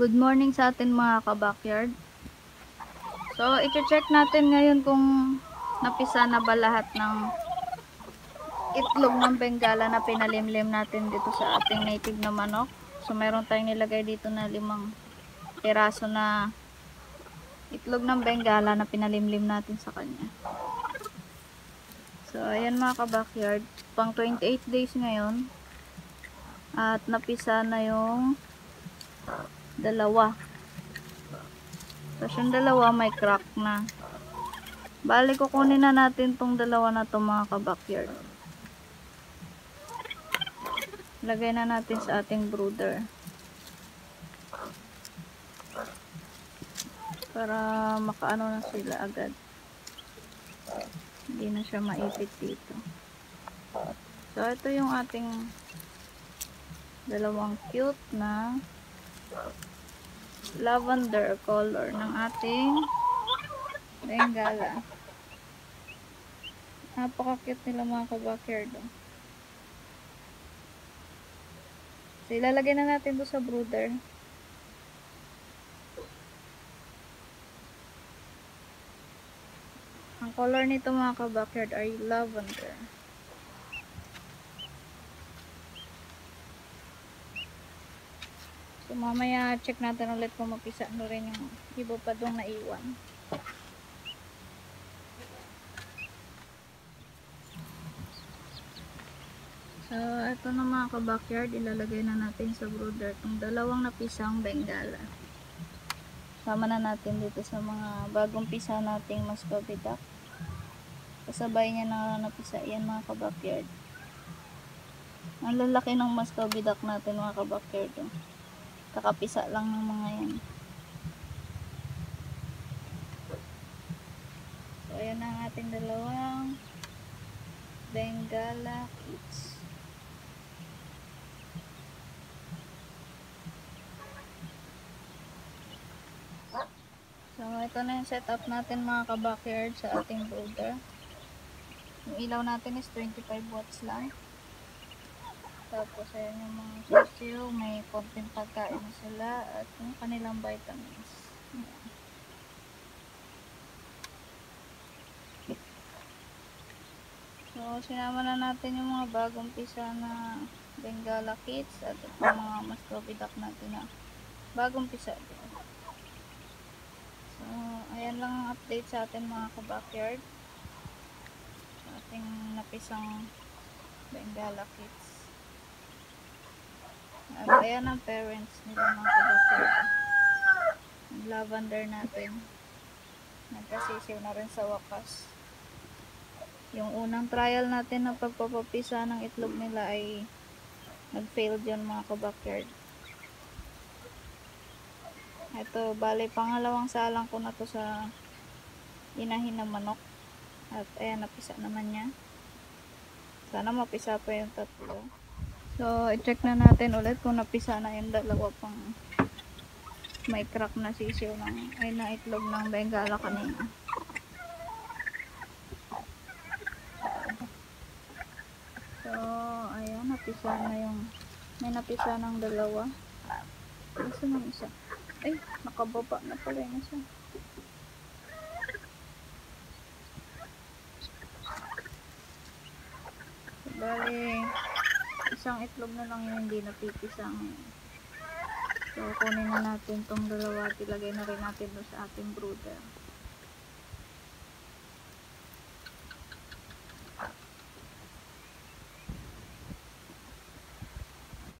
Good morning sa atin mga ka-backyard. So, i-check natin ngayon kung napisa na ba lahat ng itlog ng Bengala na pinalimlim natin dito sa ating native na manok. So, meron tayong nilagay dito na 5 piraso na itlog ng Bengala na pinalimlim natin sa kanya. So, ayan mga ka-backyard. Pang 28 days ngayon. At napisa na yung dalawa. Tapos yung dalawa may crack na. Bali, kukunin na natin tong dalawa na to mga ka-backyard. Lagay na natin sa ating brooder. Para makaano na sila agad. Hindi na siya maipit dito. So, ito yung ating dalawang cute na lavender color ng ating Bengala. Napaka-cute nila mga ka-backyard. So, ilalagay na natin to sa brooder. Ang color nito mga ka-backyard ay lavender. So, mamaya check natin ulit kung mapisa na rin yung iba pa dong naiwan. So, ito na mga ka-backyard, ilalagay na natin sa brooder itong dalawang napisang Bengala. Sama na natin dito sa mga bagong pisa nating Muscovy duck. Kasabay niya na napisa yan mga ka-backyard. Ang lalaki ng Muscovy duck natin mga ka-backyard. Kakapisa lang ng mga yan. So, ayan ang ating dalawang Bengala kids. So, ito na yung setup natin mga ka-backyard sa ating brooder. Yung ilaw natin is 25 watts lang. Tapos, ayan yung mga sisiyo. May konting pagkain na sila. At yung kanilang vitamins. Ayan. So, sinama na natin yung mga bagong pisa na Bengala kids. At yung mga Muscovy duck natin na bagong pisa din. So, ayan lang ang update sa atin mga ka-backyard. Sa ating napisang Bengala kids. At ayan ang parents nila mga ka-backyard. Ang lavender natin. Nagkasisiw na rin sa wakas. Yung unang trial natin ng pagpapapisa ng itlog nila ay nag-failed yun mga ka-backyard. Ito, bali, pangalawang salang ko na to sa inahin na manok. At ayan, napisa naman niya. Sana mapisa pa yung tatlo. So, i-check na natin ulit kung napisa na yung dalawa pang may crack na sisiyo na itlog ng Bengala kanina. So, ayan, napisa na yung may napisa ng dalawa. Isa ng isa. Ay, nakababa na pala yung isa. So, bali, isang itlog na lang yung hindi napipisang. So, kunin na natin tong dalawa at ilagay na rin natin doon sa ating brooder.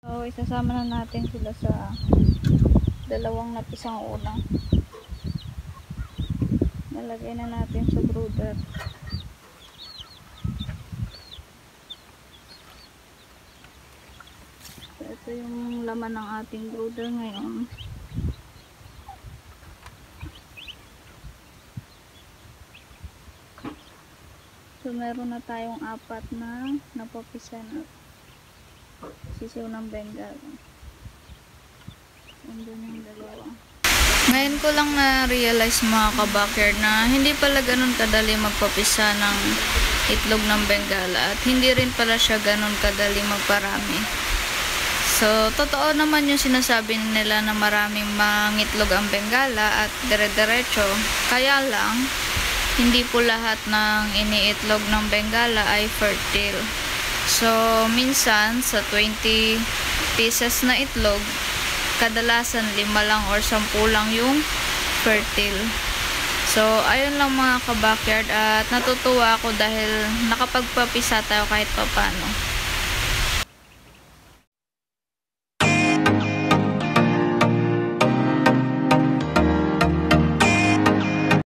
So, isasama na natin sila sa dalawang napisang una. Nalagay na natin sa brooder. So, ito yung laman ng ating brooder ngayon. So, meron na tayong 4 na napapisa na sisiw ng Bengala. Andun yung dalawa. Ngayon ko lang na-realize mga ka-backyard na hindi pala ganun kadali magpapisa ng itlog ng Bengala at hindi rin pala siya ganun kadali magparami. So, totoo naman yung sinasabi nila na maraming mangitlog ang Bengala at dire-diretso. Kaya lang, hindi po lahat ng iniitlog ng Bengala ay fertile. So, minsan sa 20 pieces na itlog, kadalasan 5 lang or 10 lang yung fertile. So, ayun lang mga ka-backyard, at natutuwa ako dahil nakapagpapisa tayo kahit papano.